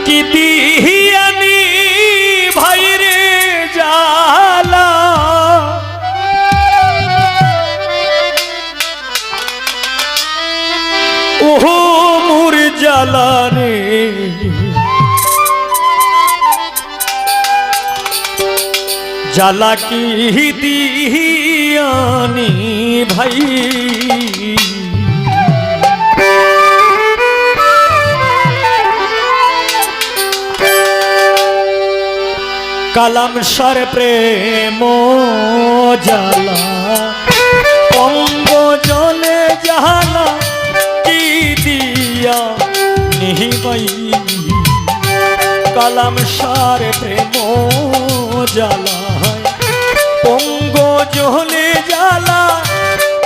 কি দিহিয়ানি ভাইরে জালা ওহো মোর জালা রে জালা কি দিহিয়ানি ভাই কালাম সার প্রেম জালা অঙ্গ জলে জালা কি দিয়া নিহিবাই কালাম সার প্রেম জালা অঙ্গ জলে জালা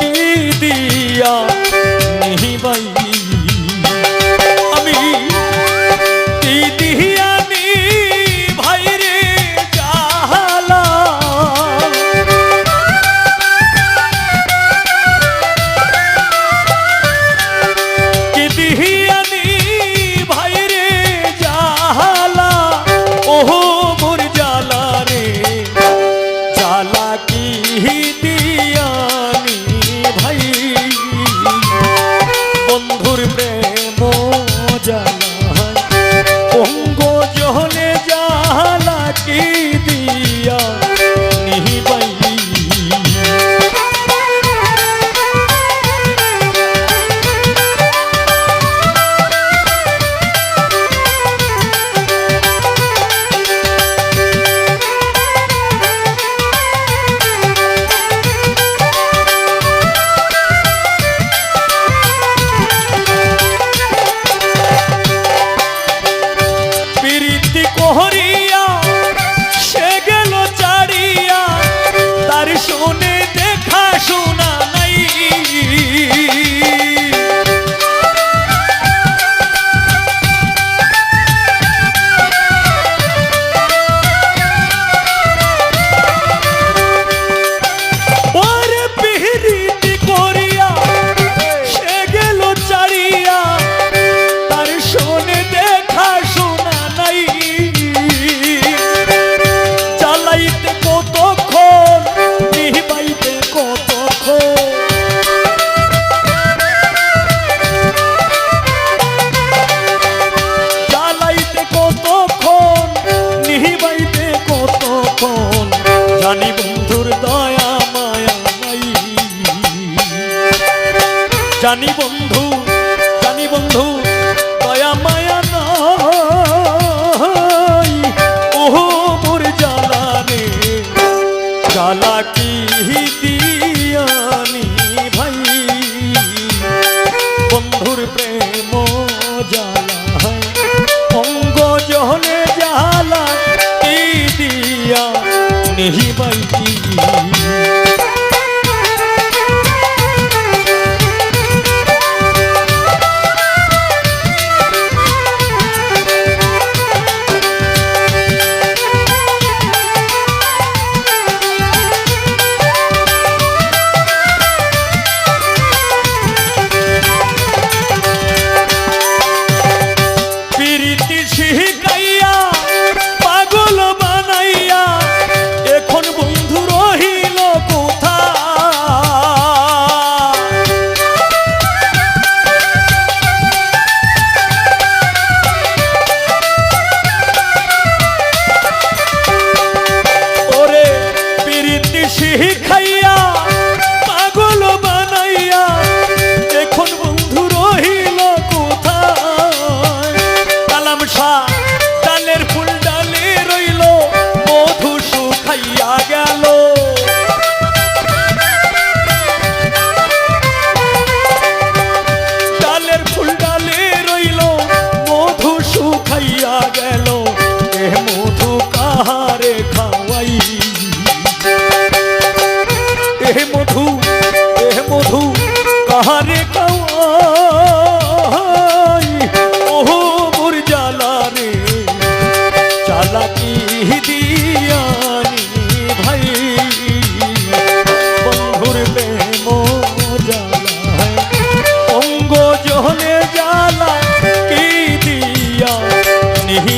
কি দিয়া নিহিবাই আমি কি দিয়া জানি বন্ধু দয়া মায়া নাই ওহো মোর জালা রে জালা কি দিয়ানি ভাই বন্ধুর প্রেম জালা অঙ্গ জহলে জালা কি দিয়া নেহি ভাই মধু কাহারে কাওয়াই ওহো মোর জালা রে জালা কি দিয়ানি ভাই বন্ধুর প্রেম জালা অঙ্গ জহলে জালা কি দিয়া নিহি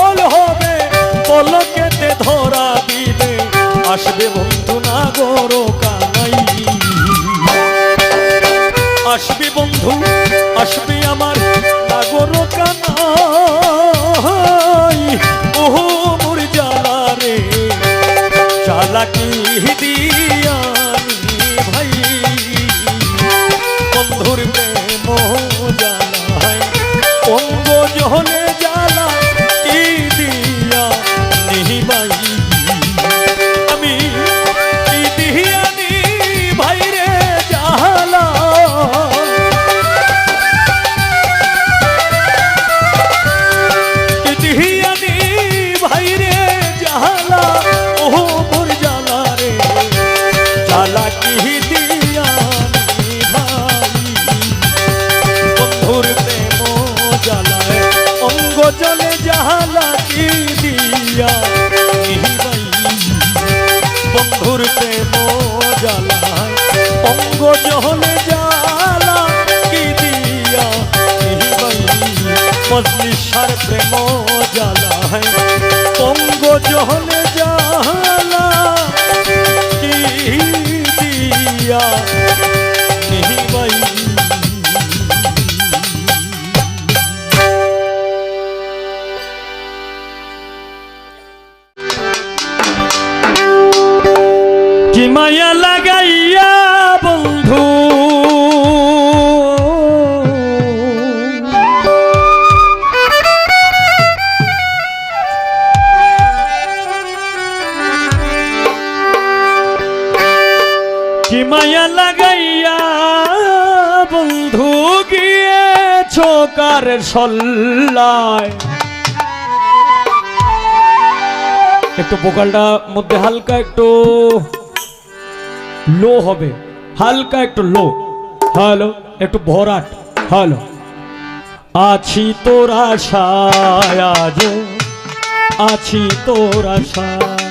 সফল হবে, পলকেতে ধরা দিবে, আসবে বন্ধু নাগর কানাই। আসবে বন্ধু, আসবে আমার নাগর কানাই। ওহো মোর জ্বালা রে, জ্বালা কি দিয়ানি ভাই, বন্ধুর প্রেম জ্বালায় অঙ্গ জহলে জ্বালা কি দিয়া নিবাই। আমি কি দিয়ানি ভাই রে জ্বালা, কি দিয়ানি ভাই রে জ্বালা। ওহো মোর জ্বালা রে, জ্বালা কি দিয়ানি ভাই, বন্ধুর প্রেম জ্বালায় অঙ্গ জলে জ্বালা কি দিয়া নিবাই। বন্ধুর প্রেম জ্বালায় অঙ্গ জলে জ্বালা কি দিয়া নিবাই। মজলিসার প্রেম জ্বালায় অঙ্গ জলে জ্বালা কি দিয়া নিবাই। কি মায়া লাগাইয়া বন্ধু কি মায়া লাগাইয়া বন্ধু গিয়েছো কার সল্লায়। একটু ভোকালটা মধ্যে হালকা একটু লো হবে, হালকা একটু লো। হ্যালো, একটু ভরাট। হ্যালো, আছি তোর আশায় আজ, আছি তোর আশায়,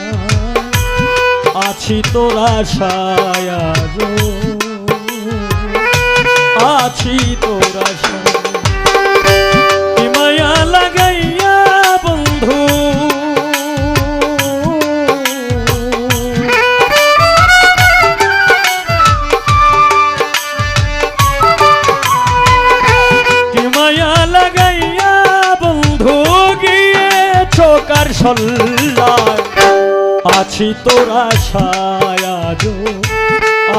আছি তোর আশায় আজ, আছি তোর আশায়। কি মায়া লাগাইয়া বন্ধু কার সল্লায়। আছি তোর আশায় আজ,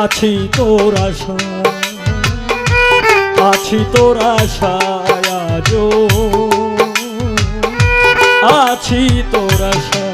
আছি তোর আশায়, আছি তোর আশায় আজ, আছি তোর আশায়।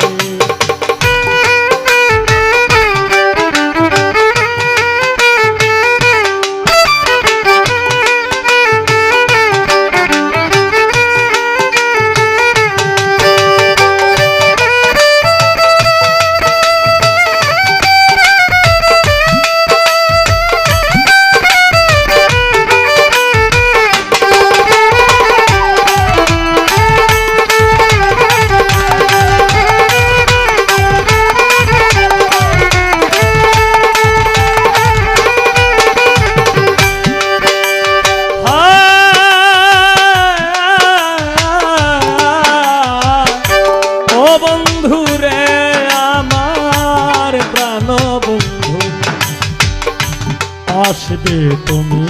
আসবে তুমি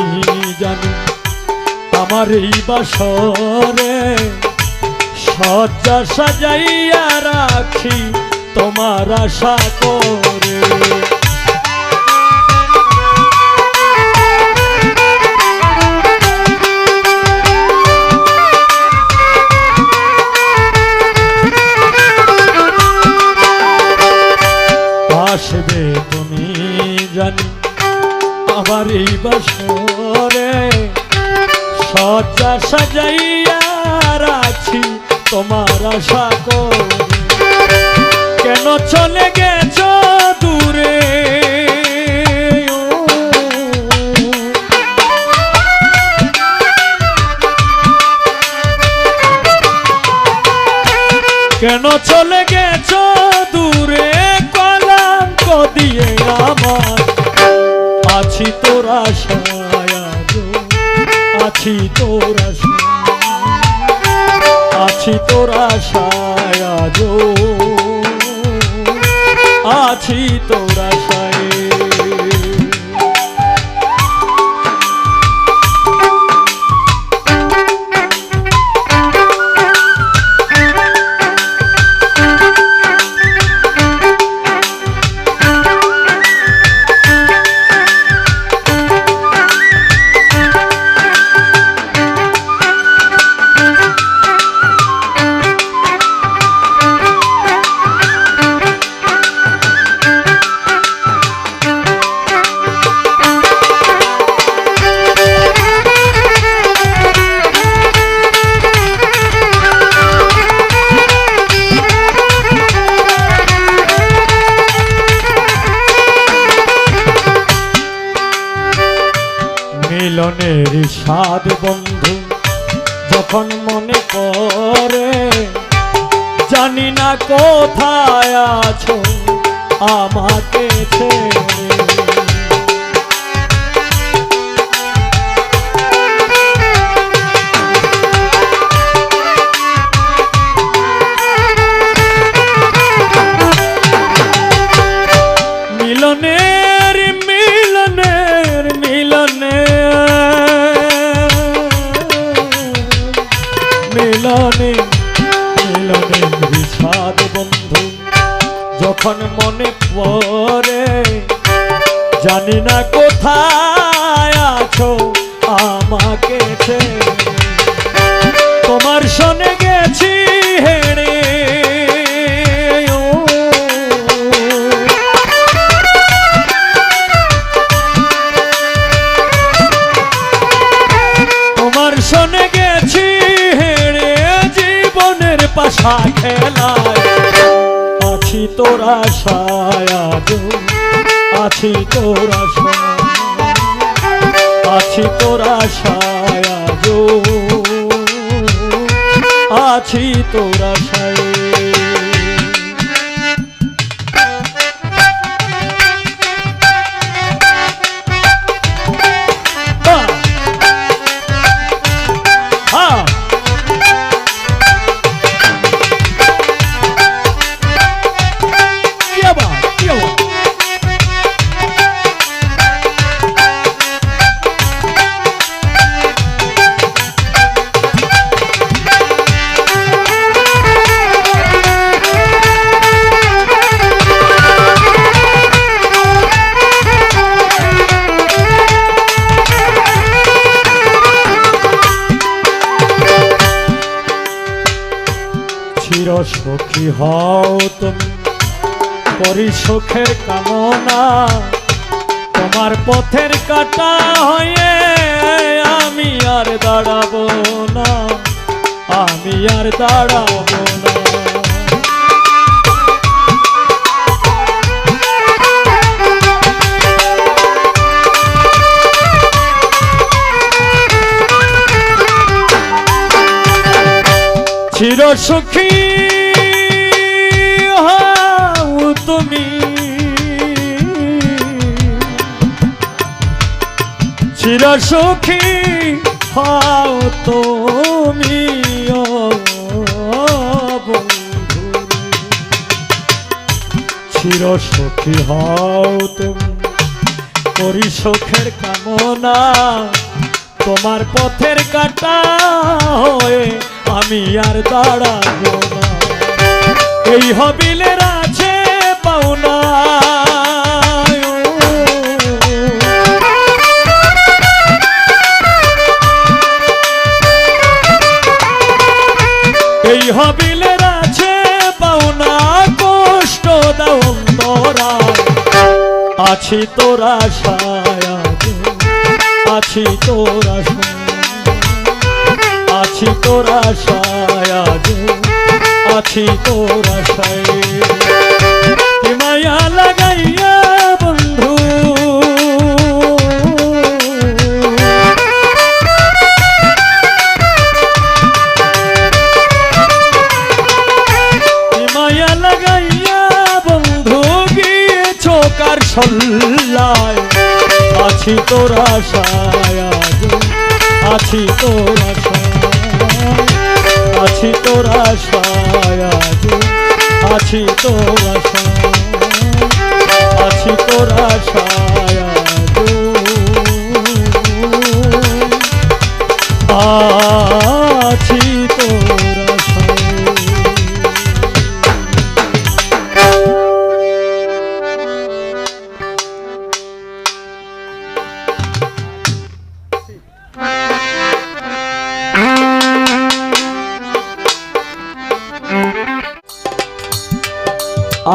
জানো আমার এই বাসরে, সজ্জা সাজাইয়া রাখি তোমার আশা করে। আসবে তুমি জানি আমার এই বাসরে, সজ্জা সাজাইয়া রাখি তোমার আশা করে। কেন চলে গেছ দূরে, কেন চলে গেছ দূরে, কলঙ্ক দিয়ে আমার। আছি তোর আশায় আজ, আছি তোর আশায়, আছি তোর আশায় আজো, আছি তোর আশায়। মিলনের স্বাদ বন্ধু যখন মনে পড়ে, জানি না কোথায় আছো আমাকে ছেড়ে। মিলনের মিলনের মিলনে মিলনে বিষাদ বন্ধু যখন মনে পড়ে, জানি না কোথায় আছো আমাকে ছেড়ে। তোমার শোনে গেছি হেড়ে, তোমার শোনে গেছি হেড়ে জীবনের পাশা খেলায়। আছি তোর আশায় আজো, আছি তোর আশায়, আছি তোর আশায় আজো, আছি তোর আশায়। সখী হও তুমি করি সুখের কামনা, তোমার পথের কাটা হয়ে আমি আর দাঁড়াবো না, আমি আর দাঁড়াবো না। চির সুখী তুমি, চির সুখী হও তুমি ও বন্ধু, চির সুখী হও তুমি করি সুখের কামনা, তোমার পথের কাটা হয়ে আমি আর দাঁড়াবো না। এই হবিলের আছে পাওনা, এই হবিলের আছে পাওনা, কষ্ট দাও অন্তরায়। আছি তোর আশায় আজো, আছি তোর আশায়, আছি তোর আশায় আজো, আছি তোর আশায়। কি মায়া লাগাইয়া বন্ধু সল্লায়। আছি তোর আশায় আজ, আছি তোর আশায়, আছি তোর আশায় আজও আছি তোর আশায় আছি তোর আশায় আজও আছি তোর আশায়।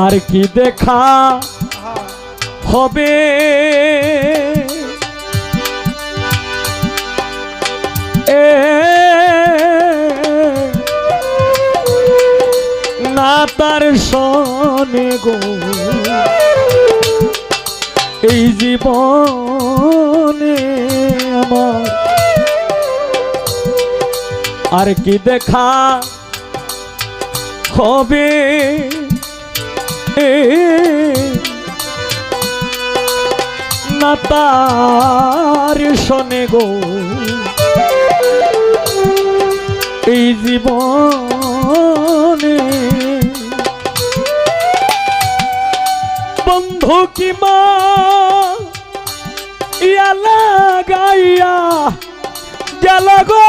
আর কি দেখা হবে না তার সনে গো এই জীবনে আমার। আর কি দেখা হবে না তার শোনে গো এই জীবনে। বন্ধু কি মা ইয়া লাগাইয়া গেল গো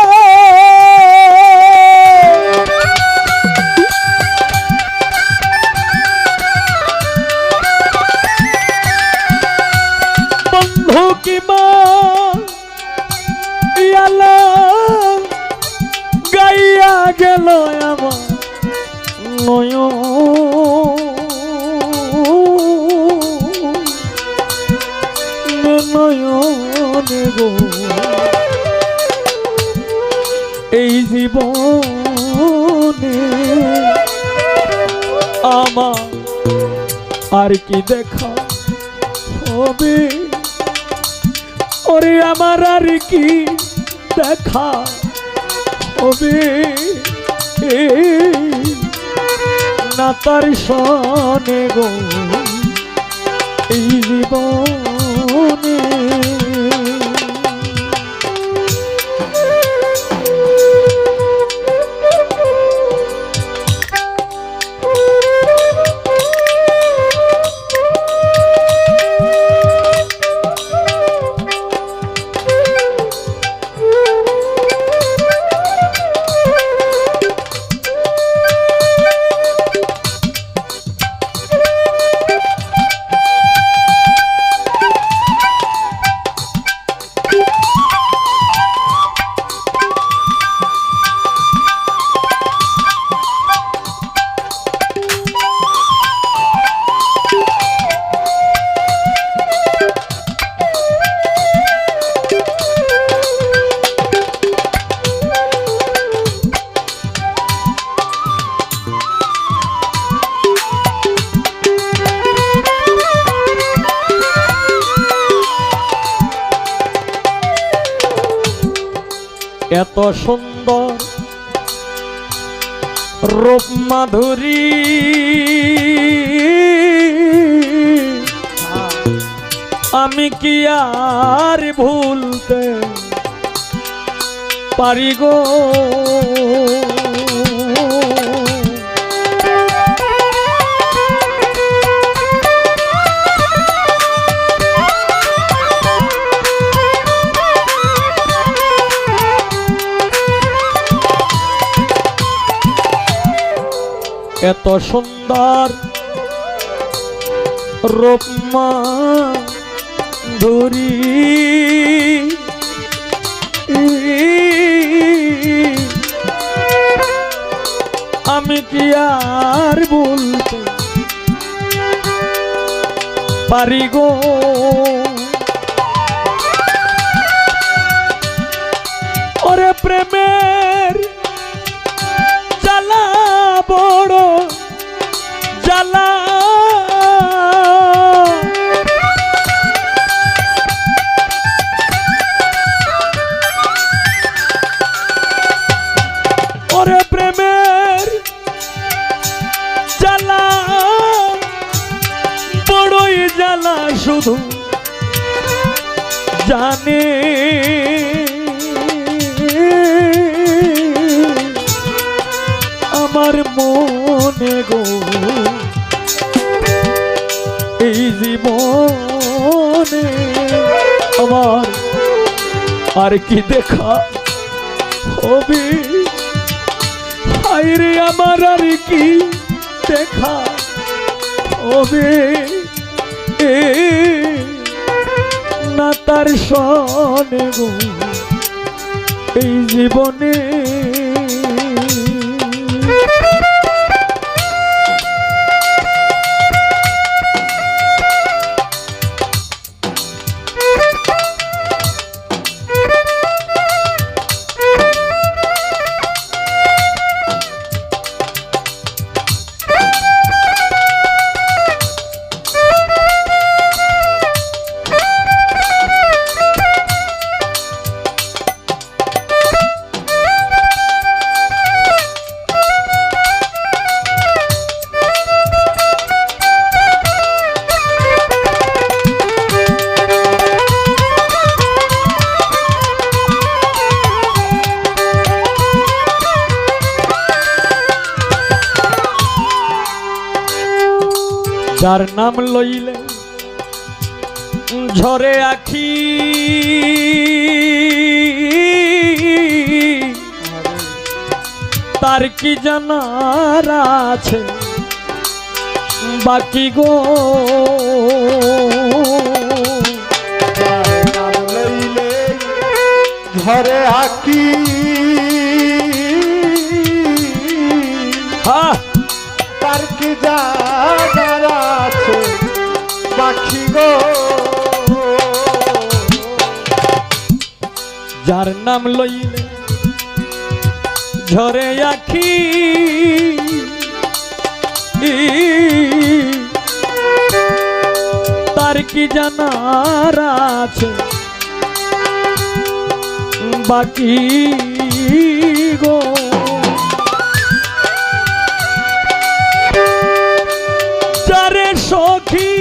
কি মা ইয়ালা গাইয়া গেল আমার নয়নে গো এই জীবনে আমার। আর কি দেখা হবে ওরে আমার আর কি দেখা হবে না তার সনে গো এই জীবনে। এত সুন্দর রূপ মাধুরী আমি কি আর ভুলতে পারি গো এত সুন্দর রূপ মাধুরী আমি কি আর বলতে পারি গো ওরে প্রেমের জ্বালা বড় জ্বালা ওরে প্রেমের জ্বালা বড়ই জ্বালা শুধু জানে মনে গো এই জীবনে আমার আর কি দেখা হবে হায়রে আমার আর কি দেখা হবে না তার সনে গো এই জীবনে যার নাম লইলে ঝরে আখি তার কি জানার আছে বাকি গো যার নাম লইলে ঝরে আঁকি হ্যাঁ তার কি জানার আছে বাকি গো যার নাম লইলে ঝরে আখি তার কি জানার আছে বাকি গো যারে সখী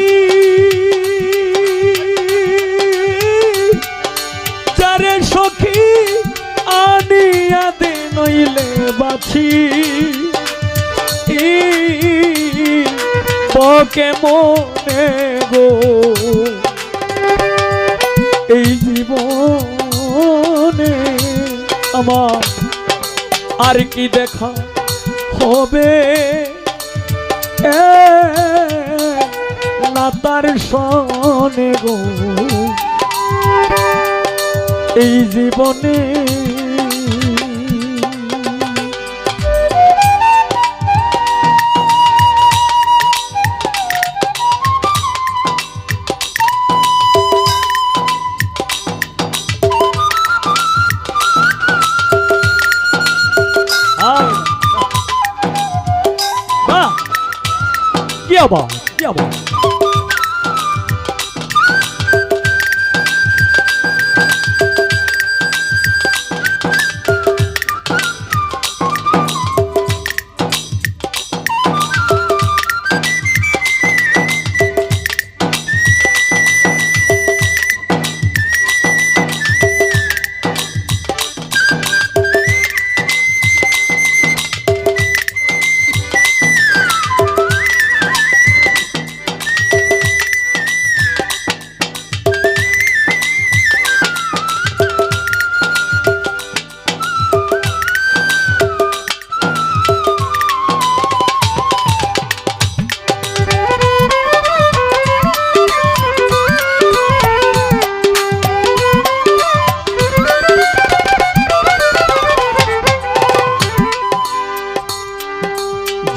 যারে সখী আনিয়া দে নইলে বাছি বকে মনে গো এই জীবনে আমার আর কি দেখা হবে না তার সনে গো এই জীবনে কি আবার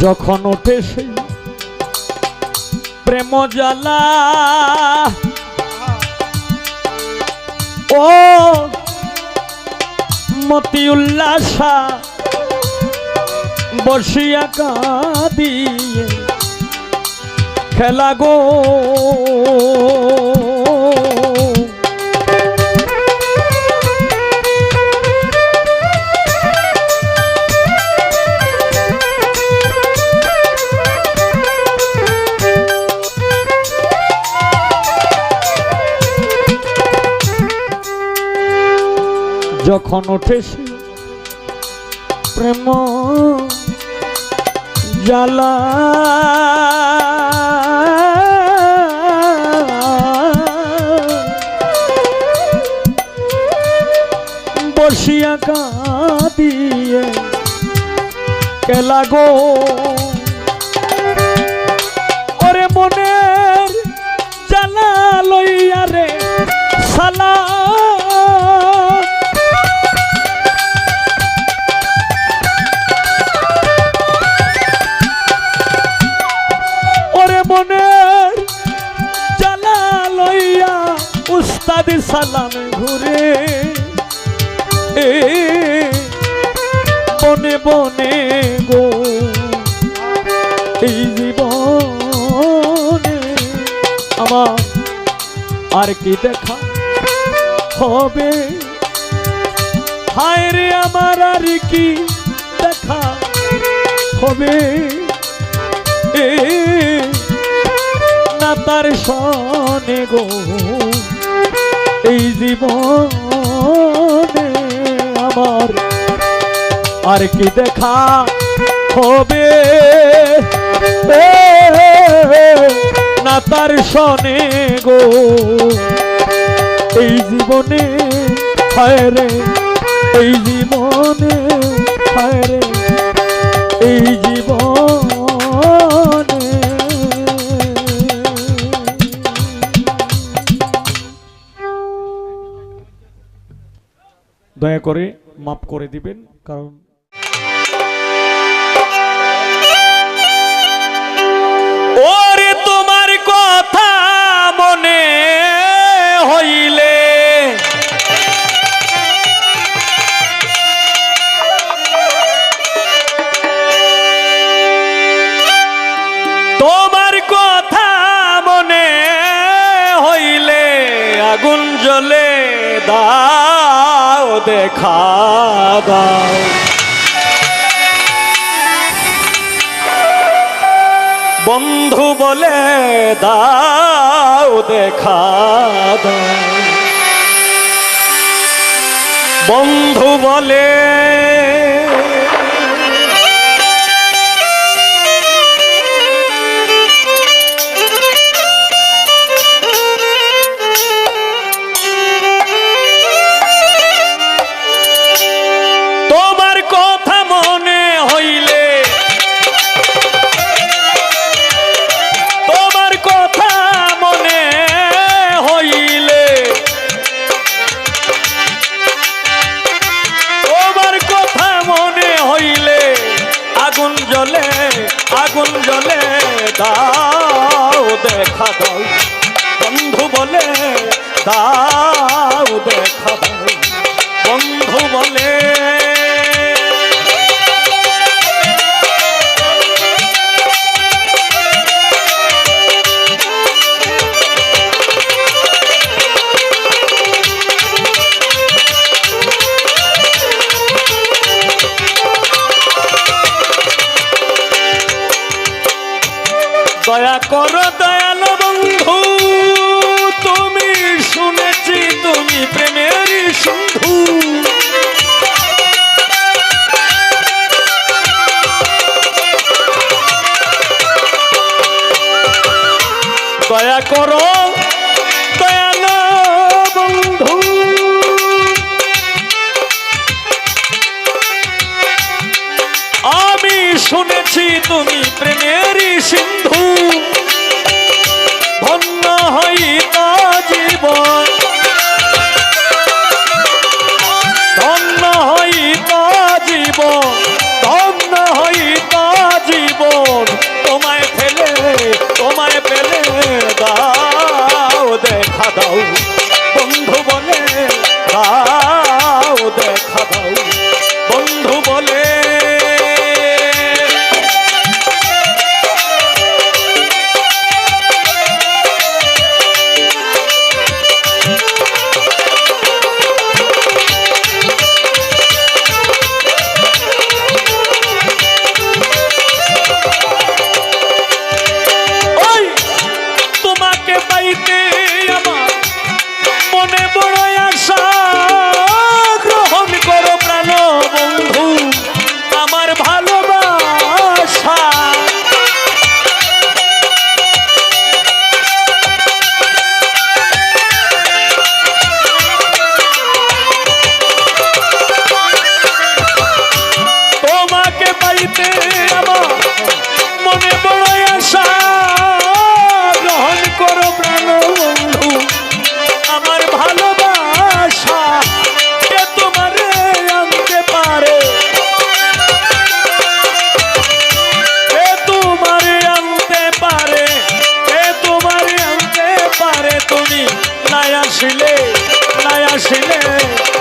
যখন ওঠে সেই প্রেম জ্বালা ও মতিউল্লাসা বসিয়া কাঁদিয়ে খেলা গো যখন ওঠে সে প্রেম জ্বালা বসিয়া কাঁদিয়ে কেলা গো ওরে মনের জ্বালা লইয়া রে সালা ওরে মনের জ্বালা লইয়া উস্তাদ সালাম ঘুরে বনে বনে গো এই জীবনে আমার আর কি দেখা হবে হায় রে আমার আর কি দেখা হবে না তার সনে গো এই জীবনে আমার আর কি দেখা হবে না তার সনে গো এই জীবনে হায় রে এই জীবনে হায় রে এই জীবনে দয়া করে মাফ করে দিবেন কারণ ওরে তোমার কথা মনে হইলে তোমার কথা মনে হইলে আগুন জ্বলে দাও দেখা দাও বন্ধু বলে দাও দেখা দাও বন্ধু বলে তোমার কথা মনে হইলে তোমার কথা মনে হইলে তোমার কথা মনে হইলে আগুন জ্বলে দাও দেখা দাও বন্ধু বলে দাও দেখা দাও বন্ধু বলে দয়া করো দয়ালু বন্ধু তুমি শুনেছি তুমি প্রেমের সিন্ধু দয়া করো দয়ালু বন্ধু আমি শুনেছি তুমি প্রেমের সিন্ধু ধন্য হইত জীবন ধন্য হইত জীবন ধন্য হইত জীবন তোমায় পেলে দাও দেখা দাও বন্ধু বলে দাও দেখা দাও বন্ধু বলে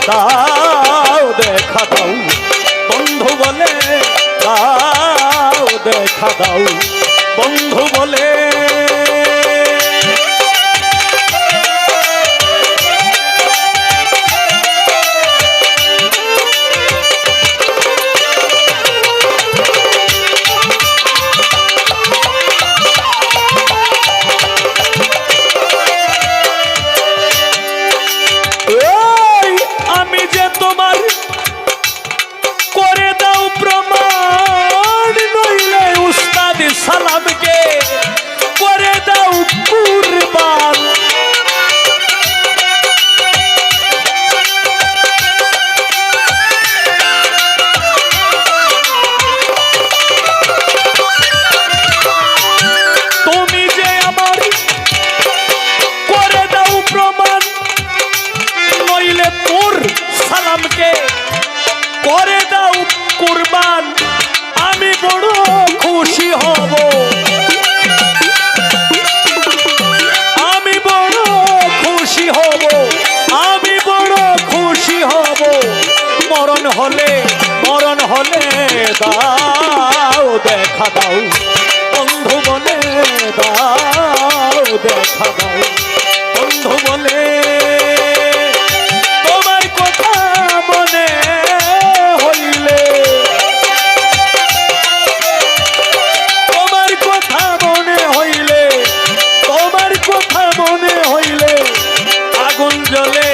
দাও দেখা দাও বন্ধু বলে দাও দেখা দাও বন্ধু বলে সালামকে করে দাও কুরবান তুমি যে আমার করে দাও প্রমাণ নইলে তোর সালামকে করে দাও কুরবান আমি বড় খুশি হব আমি বড় খুশি হব আমি বড় খুশি হব মরণ হলে দাও দেখা দাও বন্ধু বলে দাও দেখা দাও বন্ধু বলে তোমার কথা মনে হইলে আগুন জ্বলে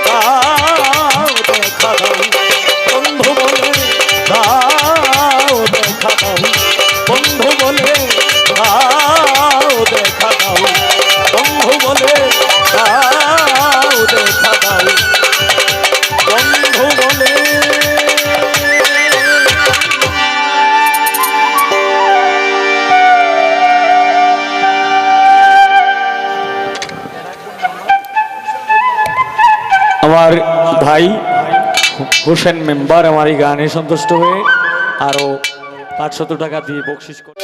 দাও দেখা দাও বন্ধু বলে দাও দেখা দাও বন্ধু বলে দাও দেখা দাও বন্ধু বলে দাও দেখা দাও বন্ধু বলে আমার ভাই হোসেন মেম্বার আমার এই গানে সন্তুষ্ট হয়ে আরো 500 টাকা দিয়ে বকশিশ করে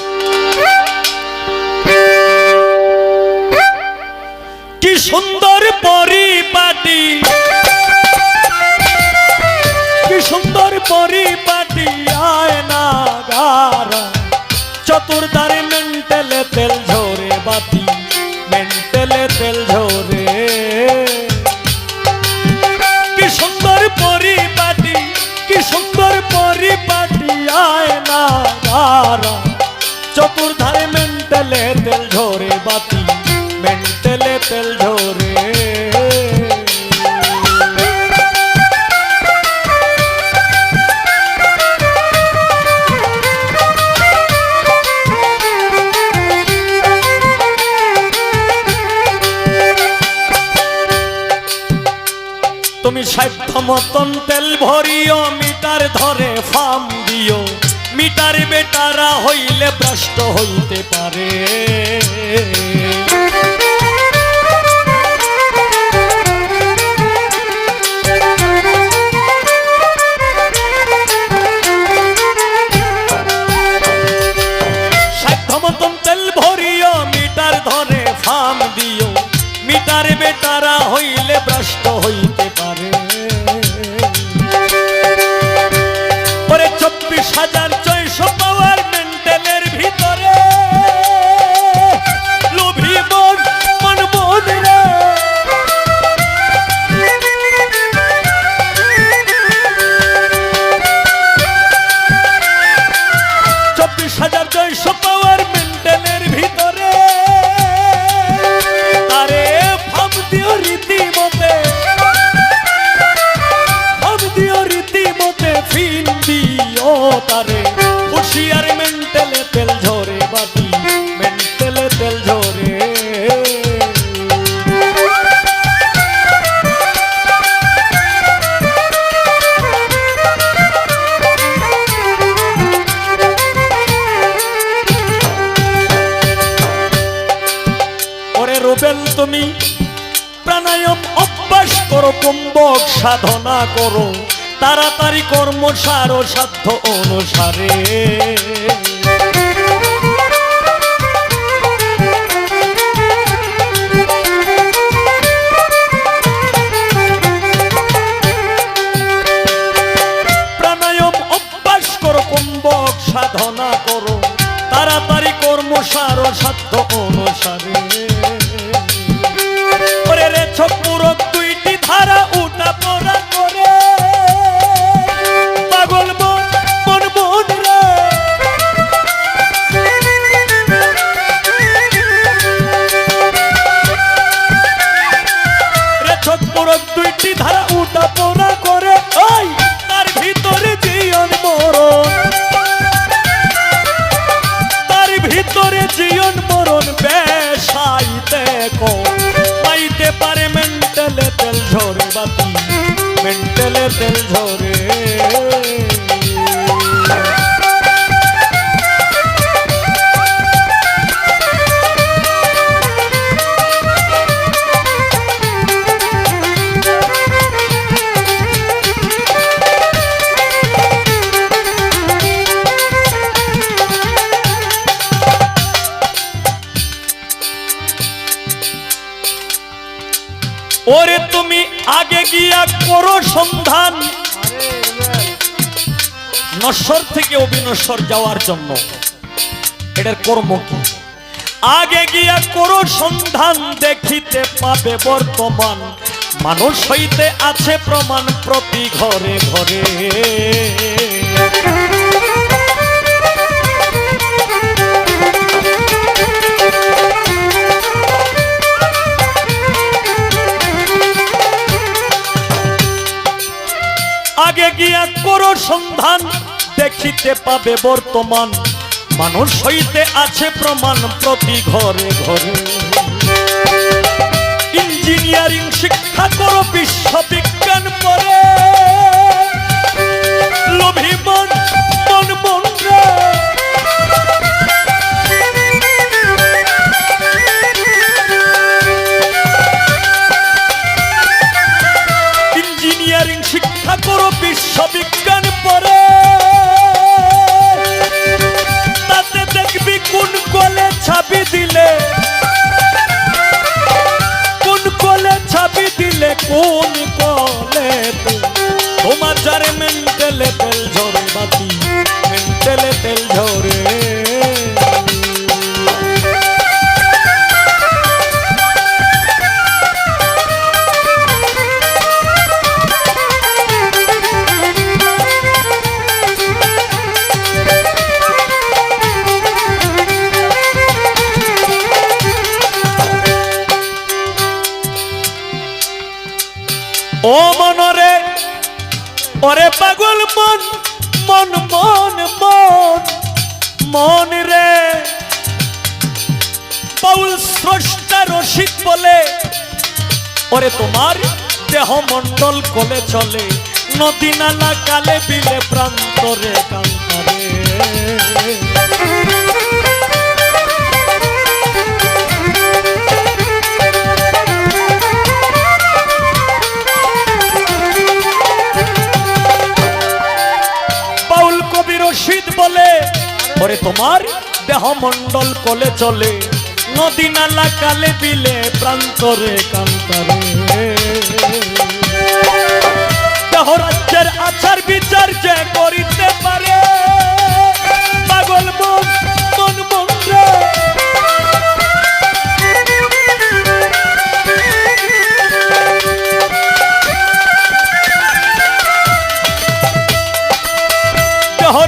কি সুন্দর পরিপাটি কি সুন্দর পরিপাটি আয়না গারা চতুর্ধারে মেন্টেলে তেল ঝরে বাতি মেন্টেলে তেল ঝরে কি সুন্দর পরিপাটি কি সুন্দর পরিপাটি আয়না গারা চতুর্ধারে মেন্টেলে তেল ঝরে বাতি মেন্টেলে তেল ঝরে তুমি সাধ্য মতন তেল ভরিও মিটার ধরে ফার্ম দিও মিটার বেটারা হইলে ভ্রষ্ট হইতে পারে সাধ্য মতন তেল ভরিও মিটার ধরে ফার্ম দিও মিটার বেটারা হইলে ভ্রষ্ট হইতে পারে 24,600 পাওয়ার মেন্টেলের ভিতরে লোভী মন মন মন রে 24,600 পাওয়ার মেন্টেলের ভিতরে তারে ভাব দিও রীতিমতে ফিন দিও তারে হুশিয়ার মেন্টেলে তেল ঝরে বাতি মেন্টেলে তেল ঝরে ওরে রুবেল তুমি প্রাণায়াম অভ্যাস করো কুম্ভক সাধনা করো তাড়াতাড়ি কর্ম সারো সাধ্য অনুসারে নেশারে ওরে রে চোখপুরক দুইটি ধারা উঠা পড়া করে পাগল মন মন মন রে রে চোখপুরক দুইটি ধারা উঠা পড়া করে ওই তার ভিতরে জীবন মরণ তার ভিতরে জীবন মরণ বেশাইতে কো পাইতে পারে মেন্টালে তেল ঝরে বাতি মেন্টালে তেল ঝরে ওরে তুমি আগে গিয়া করো সন্ধান নশ্বর থেকে অবিনশ্বর যাওয়ার জন্য এটার কর্ম কি আগে গিয়া করো সন্ধান দেখিতে পাবে বর্তমান মানুষ হইতে আছে প্রমাণ প্রতি ঘরে ঘরে আগে গিয়া করো সন্ধান দেখিতে পাবে বর্তমান মানুষ হইতে আছে প্রমাণ প্রতি ঘরে ঘরে ইঞ্জিনিয়ারিং শিক্ষা করো বিশ্ববিজ্ঞান পড়ে লোভী মন মন মন রে ইঞ্জিনিয়ারিং শিক্ষা করো বিশ্ববিজ্ঞান পড়ে তাতে দেখবি কোন কলে ছাবি দিলে কোন কলে ছাবি দিলে কোন কলে তোমার যারে মেন্টালে তেল ঝরে বাতি মেন্টালে তেল ঝরে ও মনরে ওরে পাগল মন মন মন মন মন রে পাউল স্রষ্টা রসিক বলে ওরে তোমার দেহ মন্ডল কোলে চলে নদী নালা কালে বিলে প্রান্তরে কান্তরে রশিদ বলে ওরে তোমার দেহ মন্ডল কোলে চলে নদী নালা কালে বিলে প্রান্তরে কান্তরে দেহ রাজ্যের আচার বিচার যে করিতে পারে পাগল মন মন মন রে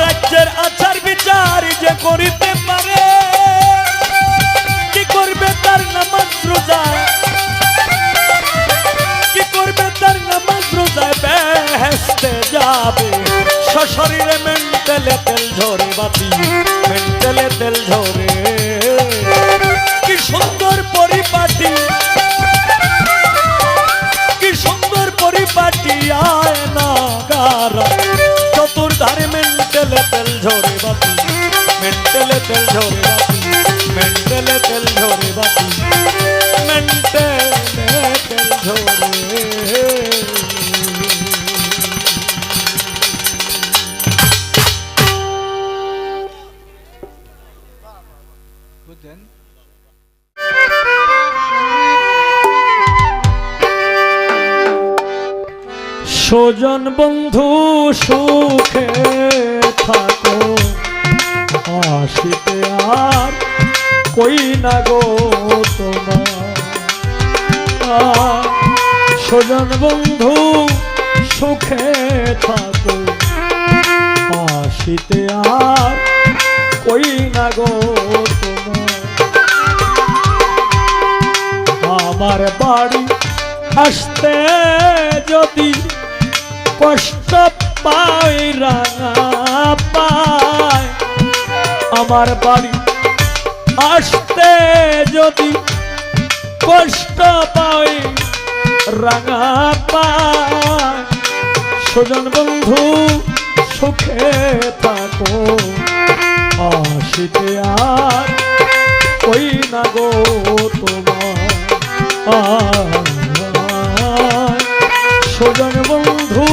রাজ্যের আচার বিচার যে করিতে পারে কি করবে তার নামাজ রোজা কি করবে তার নামাজ রোজা বেহেশতে যাবে সশরীরে মেন্টালে তেল ঝরে বাতি মেন্টালে তেল ঝরে কি সুন্দর পরিপাটি কি সুন্দর পরিপাটি আয় না গারা চতুর্ধারে মেন্টালে তেল ঝরে বাতি মেন্টালে তেল ঝরে বাতি মেন্টালে তেল ঝরে বাতি মেন্টালে তেল ঝরে বুঝলেন স্বজন বন্ধু সুখে থাকো আসিতে আর কই না গো তোমার স্বজন বন্ধু সুখে থাকো আসিতে আর কই না গো তোমার আমার বাড়ি আসতে যদি কষ্ট পাই রাঙা পায় আমার বাড়ি আসতে যদি কষ্ট পাই রাঙা পায় স্বজন বন্ধু সুখে থাকো আসিতে আর কই না গো তোমার স্বজন বন্ধু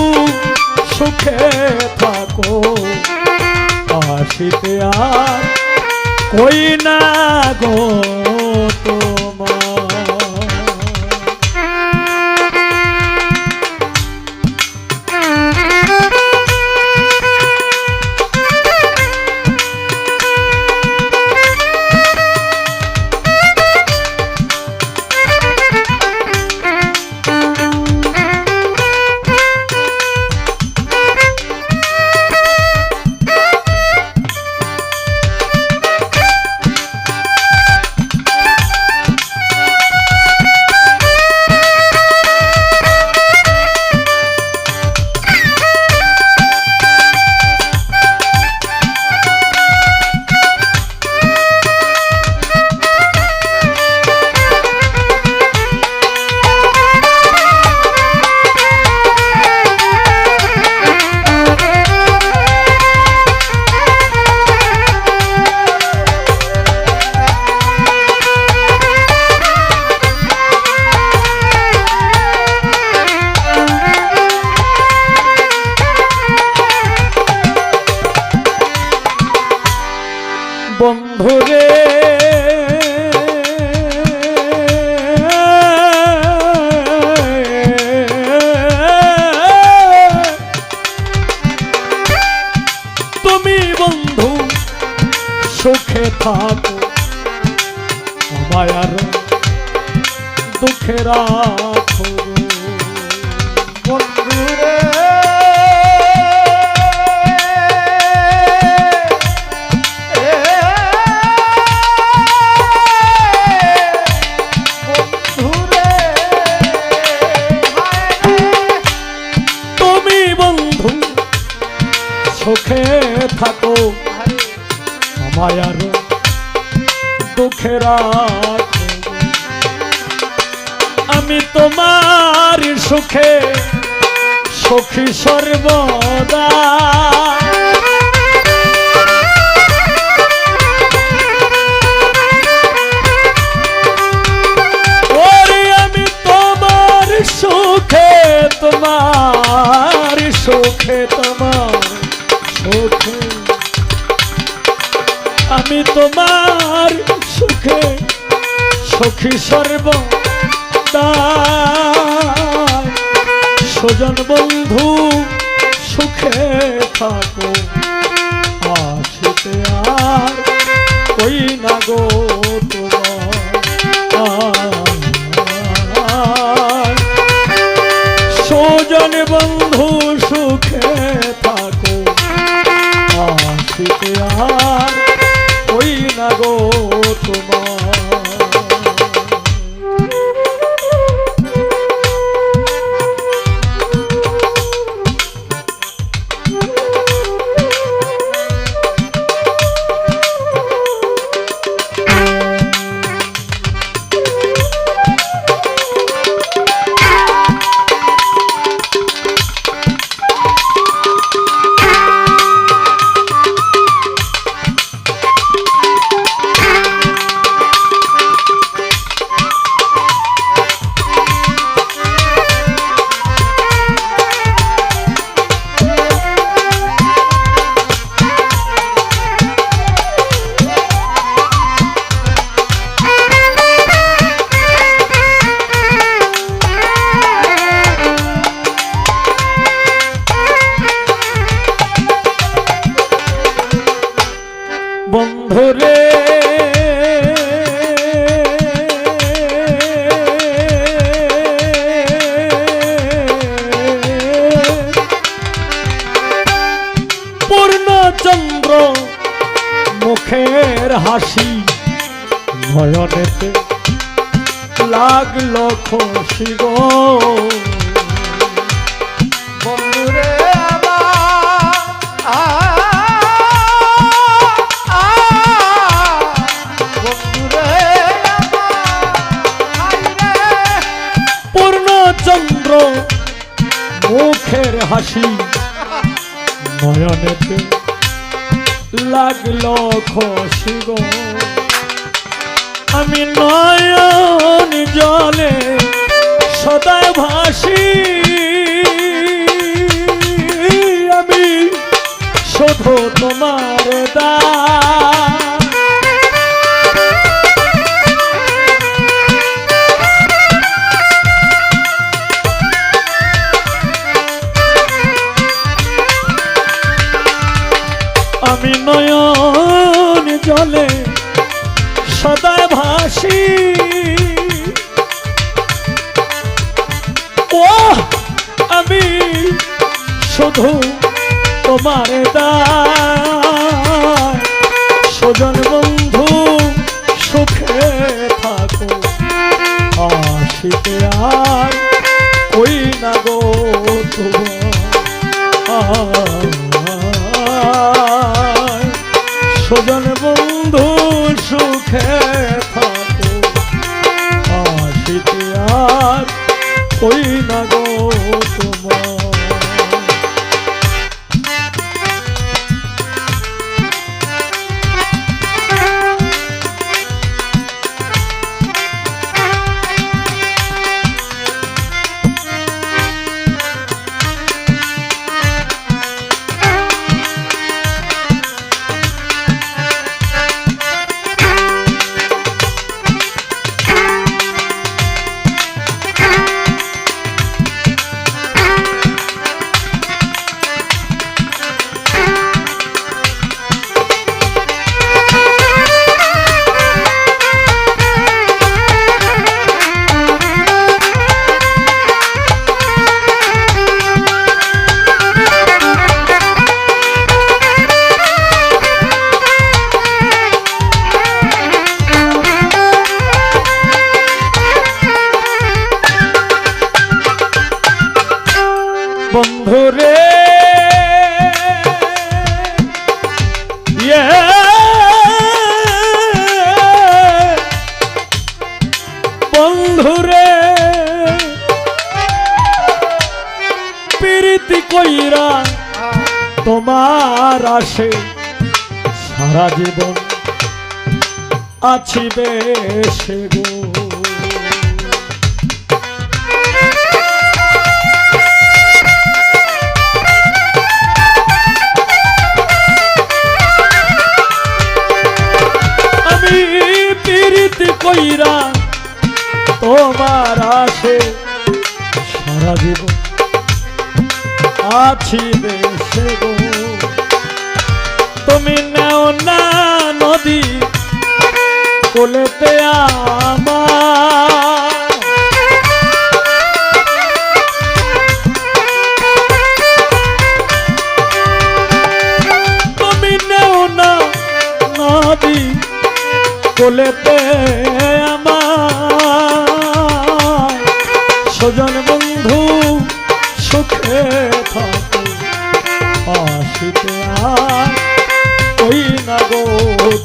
সুখে থাকো আসিতে আর কই না গো তোমার বন্ধুরে তুমি বন্ধু সুখে থাকো আমায় আর দুঃখে রাখো বন্ধুরে সুখে থাকো আমায় আর দুঃখে রাখো আমি তোমার সুখে সখী সর্বদা ওরে আমি তোমার সুখে তোমার সুখে তোমার সুখে আমি তোমার সুখে সখী সর্বদা স্বজন বন্ধু সুখে থাকো আসিতে আর কই না গো তোমার স্বজন বন্ধু সুখে থাকো আসিতে আর কই না গো তোমার হাসি নয়নেতে লাগলো খুশি গো বন্ধুরে পূর্ণচন্দ্র মুখের হাসি নয়নেতে লাগলো খুশি গো আমি নয়ন জলে সদায় ভাসি আমি শুধু তোমার আমি নয়ন জলে সদায় ভাসি ও আমি শুধু তোমার দায় স্বজন বন্ধু সুখে থাকো আসিতে আর কই না গো তোমার স্বজন বন্ধু সুখে থাকো আসিতে আর কই না গো তোমার বন্ধুরে বন্ধুরে প্রীতি কইরা তোমার আসে সারা জীবন আছি বেশে গো কইরা তোমার আসে সারা জীবন আছি বেশে গো তুমি নেও না নদী কোলেতে আমার তুমি নেও না নদী কোলেতে আমার স্বজন বন্ধু সুখে থাকো আসিতে আর কই না গো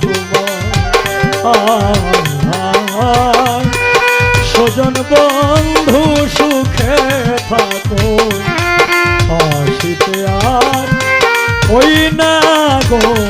তোমার স্বজন বন্ধু সুখে থাকো আসিতে আর কই না গো